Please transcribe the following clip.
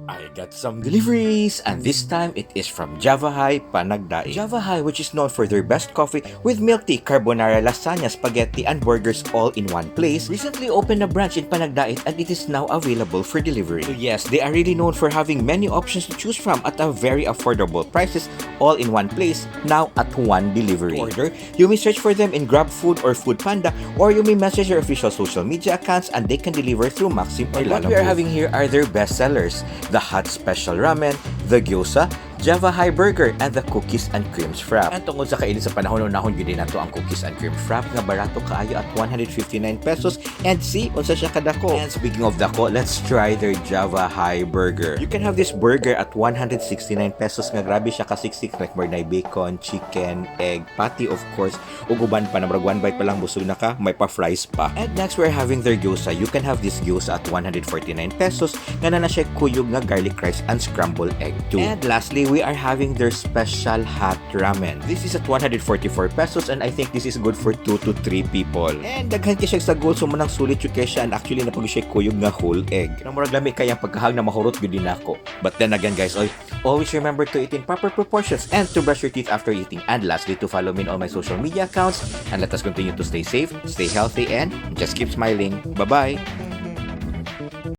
I got some deliveries, and this time it is from JAVAHIGH Panagdait. JAVAHIGH, which is known for their best coffee with milk tea, carbonara, lasagna, spaghetti, and burgers all in one place, recently opened a branch in Panagdait and it is now available for delivery. So yes, they are really known for having many options to choose from at a very affordable prices, all in one place, now at one delivery. To order, you may search for them in GrabFood or Foodpanda, or you may message your official social media accounts and they can deliver through Maxim or Lalamove. What we are having here are their best sellers: the hot special ramen, the gyoza, JAVAHIGH burger, and the cookies and creams frappe. And tungkol sa kainin sa panahon nahon yun din nato ang cookies and cream frappe nga barato kaayo at 159 pesos, and see unsa siya kadako. And speaking of dako, let's try their JAVAHIGH burger. You can have this burger at 169 pesos nga grabe siya kasiksik, like more na bacon, chicken, egg, patty of course, ug uban pa na murag one bite pa lang busog na ka, may pa fries pa. And next we're having their gyoza. You can have this gyoza at 149 pesos nga na siya kuyog nga garlic rice and scrambled egg too. And lastly, we are having their special hot ramen. This is at 144 pesos, and I think this is good for 2 to 3 people. And daghan kay siya sa gold, so manang sulit yung siya, and actually napag siya kuyog nga whole egg. Nang murag lami kayang pagkahag na mahurot gud din ako. But then again guys, always remember to eat in proper proportions and to brush your teeth after eating. And lastly, to follow me on all my social media accounts, and let us continue to stay safe, stay healthy, and just keep smiling. Bye-bye!